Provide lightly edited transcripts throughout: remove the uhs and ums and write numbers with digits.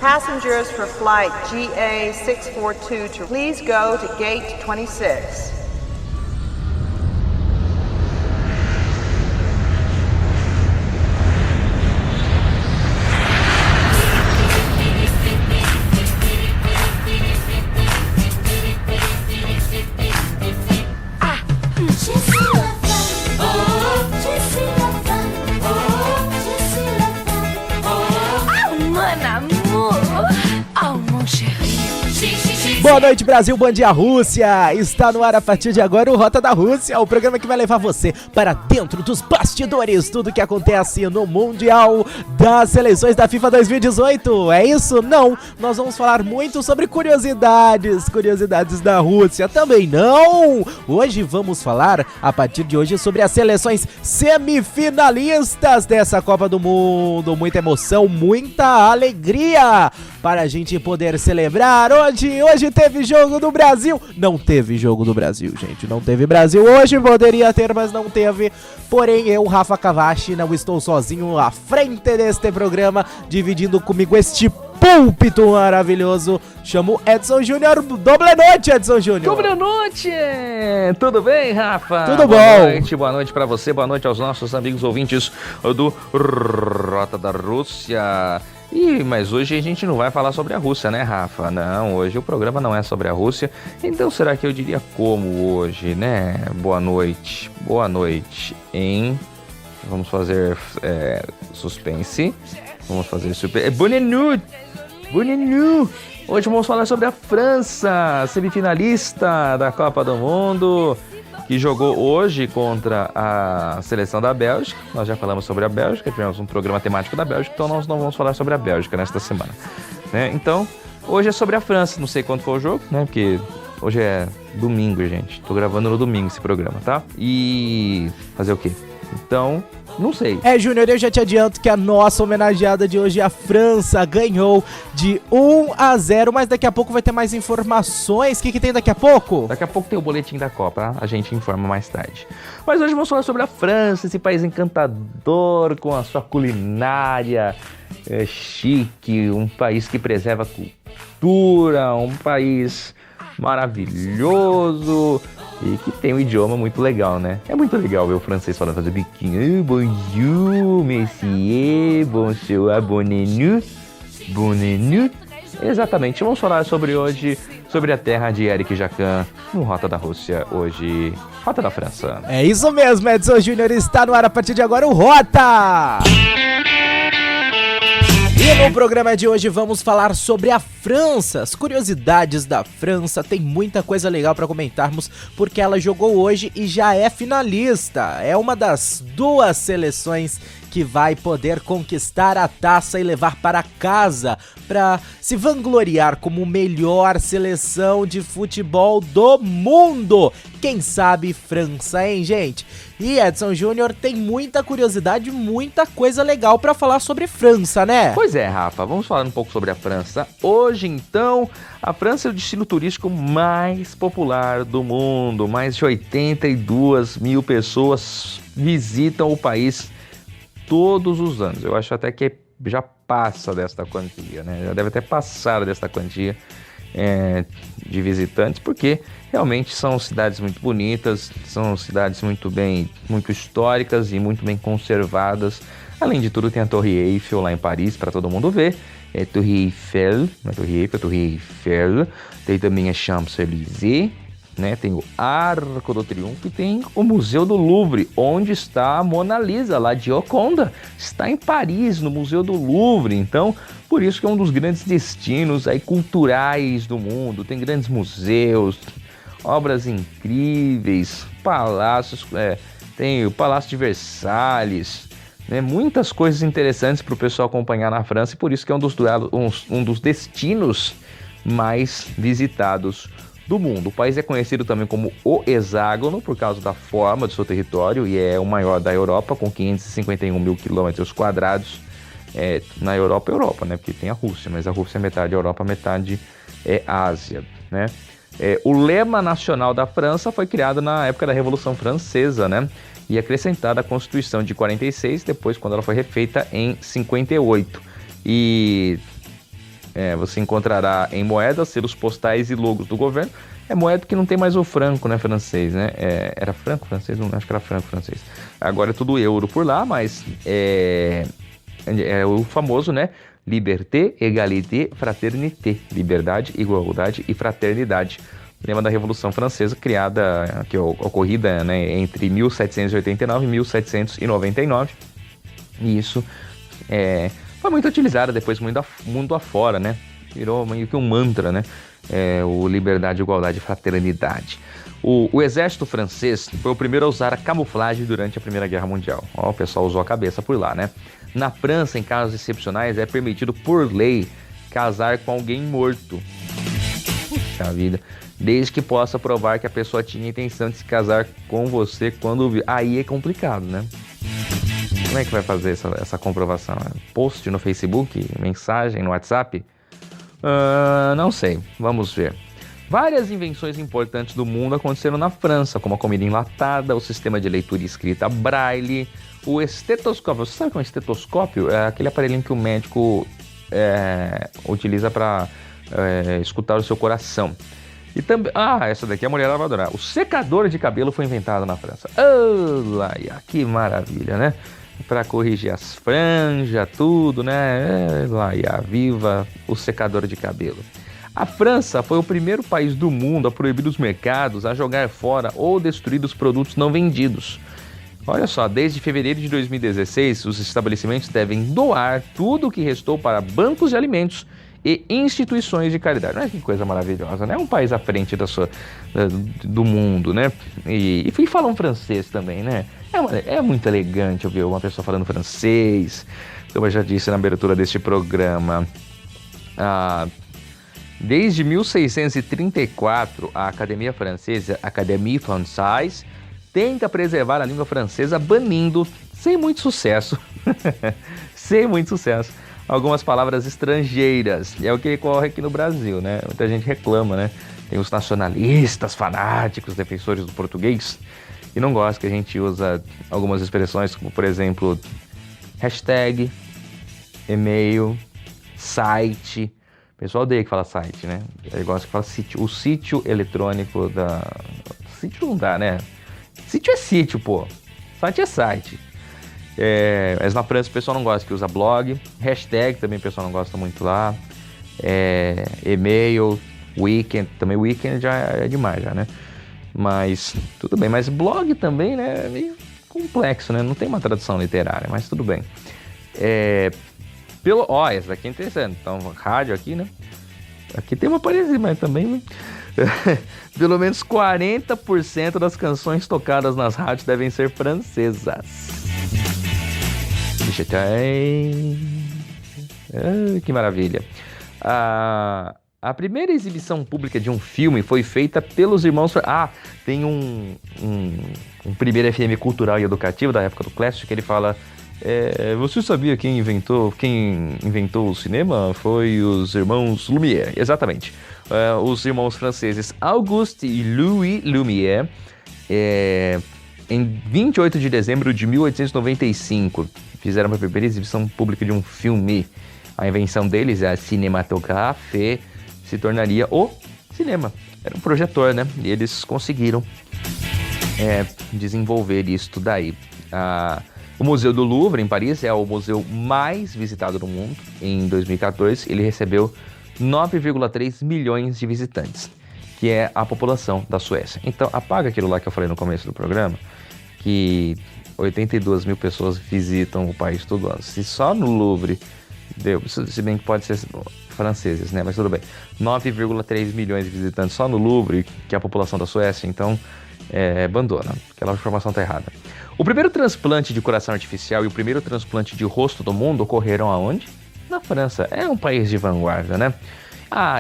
Passengers for flight GA642 to please go to gate 26. Boa noite, Brasil, bom dia, Rússia! Está no ar a partir de agora o Rota da Rússia, o programa que vai levar você para dentro dos bastidores, tudo que acontece no Mundial das Seleções da FIFA 2018. É isso? Não! Nós vamos falar muito sobre curiosidades da Rússia. Também não! Hoje vamos falar, a partir de hoje, sobre as seleções semifinalistas dessa Copa do Mundo. Muita emoção, muita alegria para a gente poder celebrar. Hoje teve jogo do Brasil. Não teve jogo do Brasil, gente. Não teve Brasil. Hoje poderia ter, mas não teve. Porém, eu, Rafa Cavachi, não estou sozinho à frente deste programa, dividindo comigo este púlpito maravilhoso. Chamo Edson Júnior. Doble noite, Edson Júnior. Doble noite. Tudo bem, Rafa? Tudo bom. Boa noite pra você. Boa noite aos nossos amigos ouvintes do Rota da Rússia. Mas hoje a gente não vai falar sobre a Rússia, né, Rafa? Não, hoje o programa não é sobre a Rússia. Então será que eu diria como hoje, né? Boa noite, hein? Vamos fazer suspense. Vamos fazer suspense. Bonne nuit. Hoje vamos falar sobre a França, semifinalista da Copa do Mundo, que jogou hoje contra a seleção da Bélgica. Nós já falamos sobre a Bélgica, tivemos um programa temático da Bélgica, então nós não vamos falar sobre a Bélgica nesta semana, né? Então, hoje é sobre a França, não sei quando foi o jogo, né? Porque hoje é domingo, gente. Tô gravando no domingo esse programa, tá? E fazer o quê? Então, não sei. Júnior, eu já te adianto que a nossa homenageada de hoje, a França, ganhou de 1-0, mas daqui a pouco vai ter mais informações. O que tem daqui a pouco? Daqui a pouco tem o boletim da Copa, tá? A gente informa mais tarde. Mas hoje vamos falar sobre a França, esse país encantador, com a sua culinária chique, um país que preserva a cultura, um país maravilhoso e que tem um idioma muito legal, né? É muito legal ver o francês falando, fazer biquinho. Bonjour, monsieur, bonsoir, bonne nuit. Exatamente, vamos falar sobre a terra de Eric Jacan, no Rota da Rússia, hoje, Rota da França. É isso mesmo, Edson Júnior, está no ar a partir de agora o Rota! E no programa de hoje vamos falar sobre a França, as curiosidades da França. Tem muita coisa legal para comentarmos, porque ela jogou hoje e já é finalista. É uma das duas seleções que vai poder conquistar a taça e levar para casa para se vangloriar como melhor seleção de futebol do mundo. Quem sabe França, hein, gente? E Edson Júnior, tem muita curiosidade, muita coisa legal para falar sobre França, né? Pois é, Rafa, vamos falar um pouco sobre a França. Hoje, então, a França é o destino turístico mais popular do mundo. Mais de 82 mil pessoas visitam o país todos os anos. Eu acho até que já passa desta quantia, né? Já deve até passar desta quantia de visitantes, porque realmente são cidades muito bonitas, são cidades muito históricas e muito bem conservadas. Além de tudo, tem a Torre Eiffel lá em Paris para todo mundo ver. É Torre Eiffel, não é Torre Eiffel, é Torre Eiffel. Tem também a Champs-Élysées, né? Tem o Arco do Triunfo e tem o Museu do Louvre, onde está a Mona Lisa, lá de Gioconda. Está em Paris, no Museu do Louvre. Então, por isso que é um dos grandes destinos aí culturais do mundo. Tem grandes museus, obras incríveis, palácios, tem o Palácio de Versalhes, né? Muitas coisas interessantes para o pessoal acompanhar na França, e por isso que é um dos destinos mais visitados do mundo. O país é conhecido também como o Hexágono por causa da forma do seu território e é o maior da Europa, com 551 mil quilômetros quadrados. Na Europa, né? Porque tem a Rússia, mas a Rússia é metade Europa, metade é Ásia, né? O lema nacional da França foi criado na época da Revolução Francesa, né? E acrescentado à Constituição de 46, depois quando ela foi refeita em 58. E Você encontrará em moedas, selos postais e logos do governo. É moeda que não tem mais o franco, né, francês, né? Era franco francês? Não, acho que era franco francês. Agora é tudo euro por lá, mas é o famoso, né? Liberté, égalité, fraternité. Liberdade, igualdade e fraternidade. Lema da Revolução Francesa, ocorrida, né, entre 1789 e 1799. E isso foi muito utilizado depois mundo afora, né? Virou meio que um mantra, né? O liberdade, igualdade e fraternidade. O exército francês foi o primeiro a usar a camuflagem durante a Primeira Guerra Mundial. O pessoal usou a cabeça por lá, né? Na França, em casos excepcionais, é permitido por lei casar com alguém morto. Puxa vida. Desde que possa provar que a pessoa tinha intenção de se casar com você quando viu. Aí é complicado, né? Como é que vai fazer essa comprovação? Post no Facebook? Mensagem no WhatsApp? Não sei, vamos ver. Várias invenções importantes do mundo aconteceram na França, como a comida enlatada, o sistema de leitura e escrita braille, o estetoscópio. Você sabe o que é um estetoscópio? É aquele aparelhinho que o médico utiliza para escutar o seu coração. E também, essa daqui a mulher vai adorar. O secador de cabelo foi inventado na França. Que maravilha, né? Para corrigir as franjas, tudo, né? Viva o secador de cabelo. A França foi o primeiro país do mundo a proibir os mercados a jogar fora ou destruir os produtos não vendidos. Olha só, desde fevereiro de 2016, os estabelecimentos devem doar tudo o que restou para bancos de alimentos e instituições de caridade. Olha que coisa maravilhosa, né? É um país à frente do mundo, né? E falam francês também, né? É muito elegante ouvir uma pessoa falando francês, como eu já disse na abertura deste programa. Desde 1634, a Academia Francesa, Académie Française, tenta preservar a língua francesa banindo, sem muito sucesso, algumas palavras estrangeiras. E é o que ocorre aqui no Brasil, né? Muita gente reclama, né? Tem os nacionalistas fanáticos, defensores do português, e não gosta que a gente usa algumas expressões, como, por exemplo, hashtag, e-mail, site. O pessoal odeia que fala site, né? Ele gosta que fala sítio. O sítio eletrônico da... Sítio não dá, né? Sítio é sítio, pô. Site é site. Mas na França o pessoal não gosta que usa blog. Hashtag também o pessoal não gosta muito lá. E-mail, weekend. Também weekend já é demais, já, né? Mas tudo bem. Mas blog também, né? É meio complexo, né? Não tem uma tradução literária, mas tudo bem. Essa daqui é interessante. Então, rádio aqui, né? Aqui tem uma parecida, mas também, né? Pelo menos 40% das canções tocadas nas rádios devem ser francesas. Que maravilha. A primeira exibição pública de um filme foi feita pelos irmãos... tem um primeiro FM cultural e educativo da época do Classic que ele fala... você sabia quem inventou o cinema? Foi os irmãos Lumière, exatamente. Os irmãos franceses Auguste e Louis Lumière, em 28 de dezembro de 1895, fizeram a primeira exibição pública de um filme. A invenção deles, a cinématographie, se tornaria o cinema. Era um projetor, né? E eles conseguiram desenvolver isso daí. O Museu do Louvre, em Paris, é o museu mais visitado do mundo. Em 2014, ele recebeu 9,3 milhões de visitantes, que é a população da Suécia. Então, apaga aquilo lá que eu falei no começo do programa, que 82 mil pessoas visitam o país todo ano. Se só no Louvre deu, se bem que pode ser franceses, né? Mas tudo bem. 9,3 milhões de visitantes só no Louvre, que é a população da Suécia, então abandona. Aquela informação tá errada. O primeiro transplante de coração artificial e o primeiro transplante de rosto do mundo ocorreram aonde? Na França. É um país de vanguarda, né?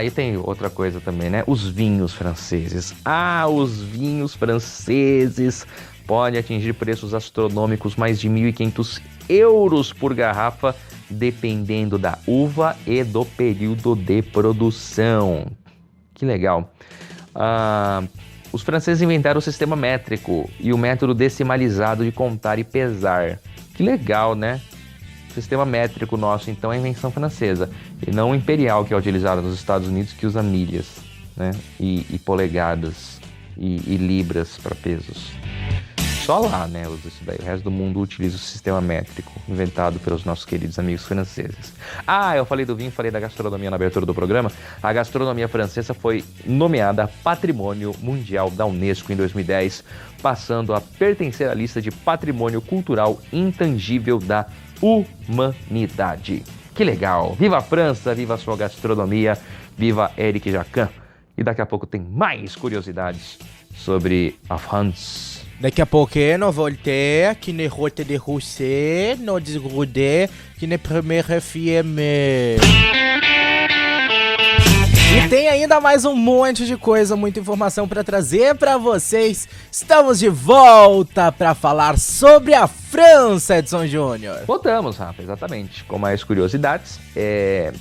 E tem outra coisa também, né? Os vinhos franceses. Os vinhos franceses podem atingir preços astronômicos, mais de 1.500 euros por garrafa, dependendo da uva e do período de produção. Que legal. Os franceses inventaram o sistema métrico e o método decimalizado de contar e pesar. Que legal, né? sistema métrico nosso, então, é invenção francesa. E não o imperial, que é utilizado nos Estados Unidos, que usa milhas, né? E polegadas e libras para pesos. Só lá, né, usa isso daí. O resto do mundo utiliza o sistema métrico, inventado pelos nossos queridos amigos franceses. Eu falei do vinho, falei da gastronomia na abertura do programa. A gastronomia francesa foi nomeada Patrimônio Mundial da Unesco em 2010, passando a pertencer à lista de Patrimônio Cultural Intangível da Humanidade. Que legal! Viva a França, viva a sua gastronomia, viva Eric Jacquin. E daqui a pouco tem mais curiosidades sobre a France. Daqui a pouquinho, voltei, que ne rote de Rousset, no desgrudé, que ne primeira FM. E tem ainda mais um monte de coisa, muita informação para trazer para vocês. Estamos de volta para falar sobre a França, Edson Júnior. Voltamos, Rafa, exatamente. Com mais curiosidades,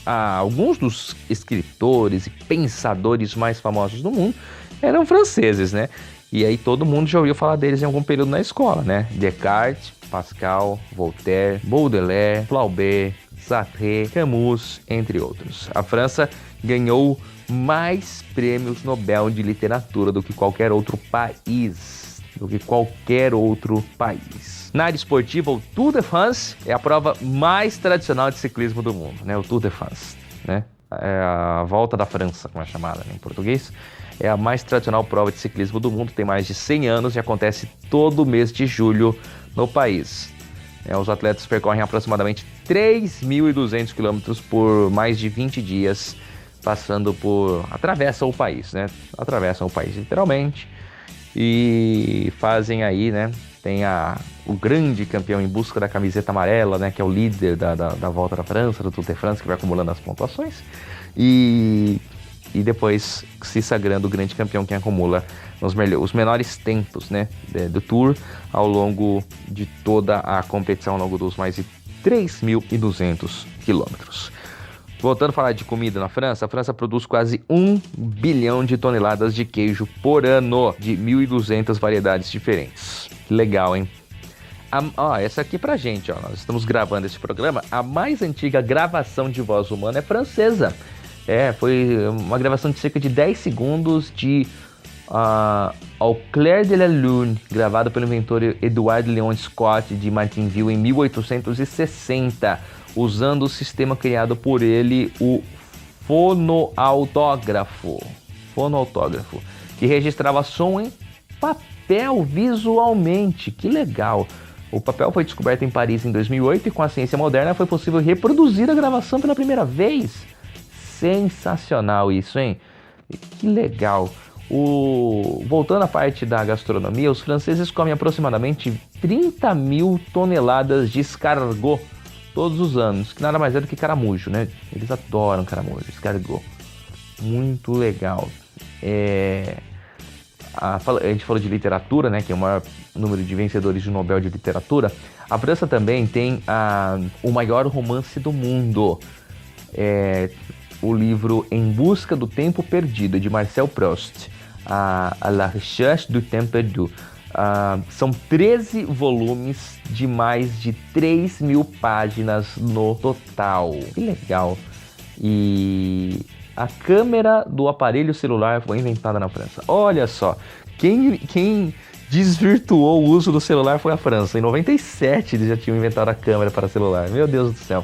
alguns dos escritores e pensadores mais famosos do mundo eram franceses, né? E aí todo mundo já ouviu falar deles em algum período na escola, né? Descartes, Pascal, Voltaire, Baudelaire, Flaubert, Sartre, Camus, entre outros. A França ganhou mais prêmios Nobel de literatura do que qualquer outro país. Na área esportiva, o Tour de France é a prova mais tradicional de ciclismo do mundo, né? O Tour de France, né? É a Volta da França, como é chamada, né, em português. É a mais tradicional prova de ciclismo do mundo, tem mais de 100 anos e acontece todo mês de julho no país. Os atletas percorrem aproximadamente 3.200 quilômetros por mais de 20 dias, atravessam o país, né? Atravessam o país literalmente e fazem aí, né? Tem o grande campeão em busca da camiseta amarela, né? Que é o líder da Volta da França, do Tour de France, que vai acumulando as pontuações. E depois se sagrando o grande campeão que acumula os menores tempos, né, do Tour ao longo de toda a competição, ao longo dos mais de 3.200 quilômetros. Voltando a falar de comida na França, a França produz quase 1 bilhão de toneladas de queijo por ano, de 1.200 variedades diferentes. Legal, hein? Essa aqui pra gente, nós estamos gravando esse programa, a mais antiga gravação de voz humana é francesa. Foi uma gravação de cerca de 10 segundos de Au clair de la lune, gravada pelo inventor Edward Leon Scott de Martinville em 1860, usando o sistema criado por ele, o fonoautógrafo, que registrava som em papel visualmente. Que legal! O papel foi descoberto em Paris em 2008 e com a ciência moderna foi possível reproduzir a gravação pela primeira vez. Sensacional isso, hein? Que legal. Voltando à parte da gastronomia, os franceses comem aproximadamente 30 mil toneladas de escargot todos os anos, que nada mais é do que caramujo, né? Eles adoram caramujo, escargot. Muito legal. A gente falou de literatura, né? Que é o maior número de vencedores de Nobel de Literatura. A França também tem o maior romance do mundo. O livro Em Busca do Tempo Perdido, de Marcel Proust, à la recherche du temps perdu. São 13 volumes de mais de 3.000 páginas no total. Que legal! E a câmera do aparelho celular foi inventada na França. Olha só, quem desvirtuou o uso do celular foi a França. Em 97 eles já tinham inventado a câmera para celular. Meu Deus do céu!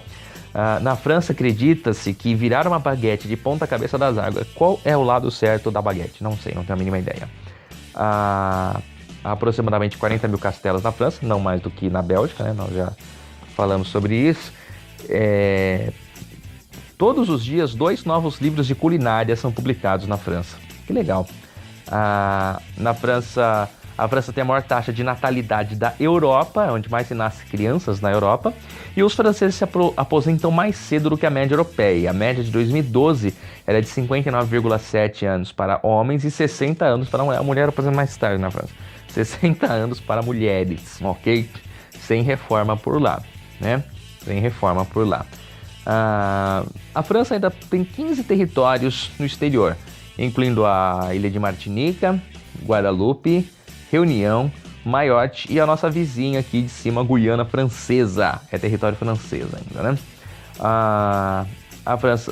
Na França, acredita-se que virar uma baguete de ponta cabeça das águas. Qual é o lado certo da baguete? Não sei, não tenho a mínima ideia. Há aproximadamente 40 mil castelos na França, não mais do que na Bélgica, né? Nós já falamos sobre isso. Todos os dias, 2 novos livros de culinária são publicados na França. Que legal. Na França, a França tem a maior taxa de natalidade da Europa, onde mais se nasce crianças na Europa, e os franceses se aposentam mais cedo do que a média europeia. A média de 2012 era de 59,7 anos para homens e 60 anos para mulher. A mulher aposenta mais tarde na França. 60 anos para mulheres, ok? Sem reforma por lá, né? Sem reforma por lá. A França ainda tem 15 territórios no exterior, incluindo a ilha de Martinica, Guadalupe, Reunião, Mayotte, e a nossa vizinha aqui de cima, Guiana Francesa. É território francês ainda, né?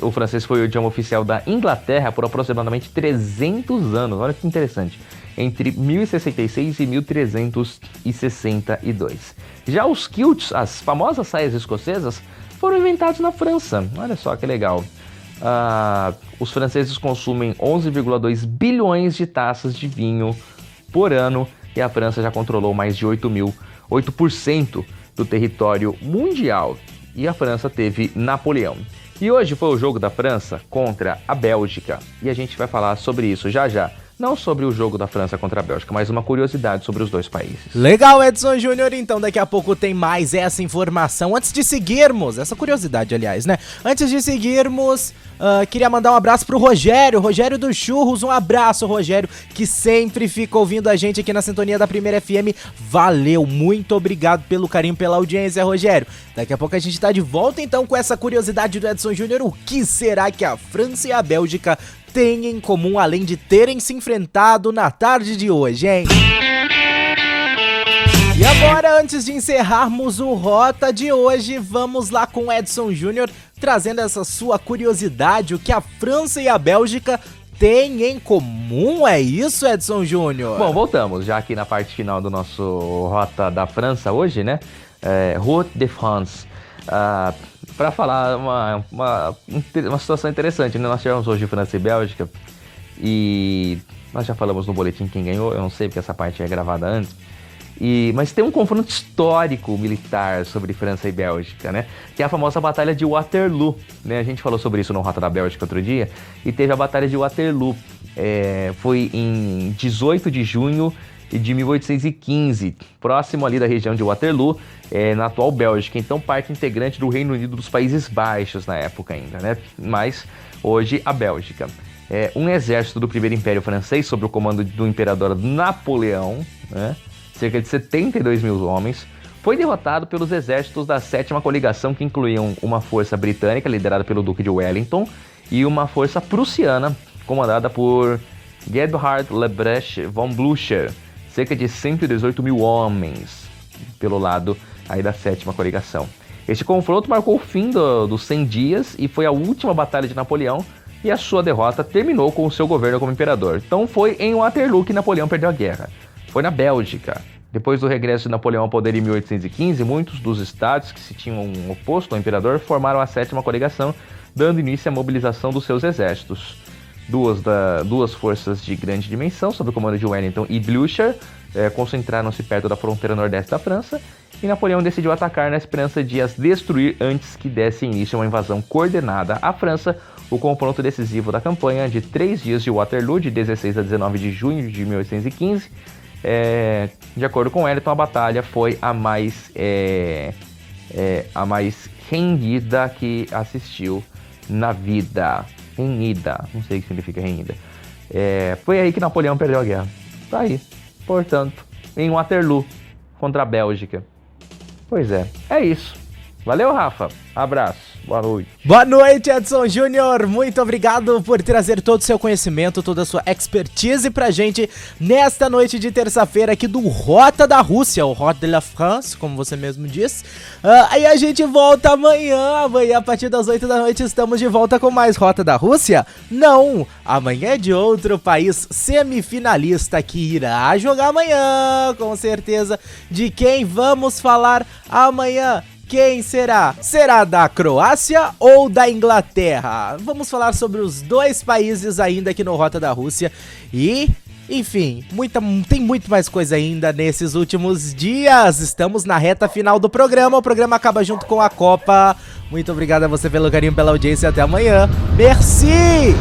O francês foi o idioma oficial da Inglaterra por aproximadamente 300 anos. Olha que interessante. Entre 1066 e 1362. Já os kilts, as famosas saias escocesas, foram inventados na França. Olha só que legal. Os franceses consumem 11,2 bilhões de taças de vinho por ano e a França já controlou mais de 8% do território mundial. E a França teve Napoleão. E hoje foi o jogo da França contra a Bélgica. E a gente vai falar sobre isso já já. Não sobre o jogo da França contra a Bélgica, mas uma curiosidade sobre os dois países. Legal, Edson Júnior, então daqui a pouco tem mais essa informação. Antes de seguirmos, essa curiosidade, aliás, né? Antes de seguirmos, queria mandar um abraço pro Rogério do Churros. Um abraço, Rogério, que sempre fica ouvindo a gente aqui na sintonia da Primeira FM. Valeu, muito obrigado pelo carinho, pela audiência, Rogério. Daqui a pouco a gente tá de volta, então, com essa curiosidade do Edson Júnior. O que será que a França e a Bélgica têm em comum, além de terem se enfrentado na tarde de hoje, hein? E agora, antes de encerrarmos o Rota de hoje, vamos lá com o Edson Júnior, trazendo essa sua curiosidade, o que a França e a Bélgica têm em comum, é isso, Edson Júnior? Bom, voltamos já aqui na parte final do nosso Rota da França hoje, né? Route de France. Para falar uma situação interessante, né? Nós tivemos hoje França e Bélgica e nós já falamos no boletim quem ganhou, eu não sei porque essa parte é gravada antes, mas tem um confronto histórico militar sobre França e Bélgica, né? Que é a famosa Batalha de Waterloo, né? A gente falou sobre isso no Rota da Bélgica outro dia e teve a Batalha de Waterloo, foi em 18 de junho de 1815, próximo ali da região de Waterloo, na atual Bélgica, então parte integrante do Reino Unido dos Países Baixos na época ainda, né? Mas hoje a Bélgica. Um exército do Primeiro Império Francês, sob o comando do imperador Napoleão, né? Cerca de 72 mil homens, foi derrotado pelos exércitos da Sétima Coligação, que incluíam uma força britânica, liderada pelo Duque de Wellington, e uma força prussiana, comandada por Gebhard Lebrecht von Blücher, cerca de 118 mil homens, pelo lado aí da Sétima Coligação. Este confronto marcou o fim dos 100 dias e foi a última batalha de Napoleão, e a sua derrota terminou com o seu governo como imperador. Então foi em Waterloo que Napoleão perdeu a guerra. Foi na Bélgica. Depois do regresso de Napoleão ao poder em 1815, muitos dos estados que se tinham oposto ao imperador formaram a Sétima Coligação, dando início à mobilização dos seus exércitos. Duas forças de grande dimensão, sob o comando de Wellington e Blücher, concentraram-se perto da fronteira nordeste da França, e Napoleão decidiu atacar na esperança de as destruir antes que desse início a uma invasão coordenada à França. O confronto decisivo da campanha de 3 dias de Waterloo, de 16 a 19 de junho de 1815, de acordo com Wellington, a batalha foi a mais renhida que assistiu na vida. Renhida, não sei o que significa renhida. Foi aí que Napoleão perdeu a guerra. Tá aí, portanto, em Waterloo, contra a Bélgica. Pois é isso. Valeu, Rafa. Abraço. Boa noite. Boa noite, Edson Júnior. Muito obrigado por trazer todo o seu conhecimento, toda a sua expertise pra gente nesta noite de terça-feira aqui do Rota da Rússia, o Rota de la France, como você mesmo disse. Aí a gente volta amanhã. Amanhã, a partir das 8 da noite, estamos de volta com mais Rota da Rússia? Não, amanhã é de outro país semifinalista que irá jogar amanhã, com certeza. De quem vamos falar amanhã? Quem será? Será da Croácia ou da Inglaterra? Vamos falar sobre os dois países ainda aqui no Rota da Rússia. E, enfim, tem muito mais coisa ainda nesses últimos dias. Estamos na reta final do programa. O programa acaba junto com a Copa. Muito obrigado a você pelo carinho, pela audiência. Até amanhã. Merci!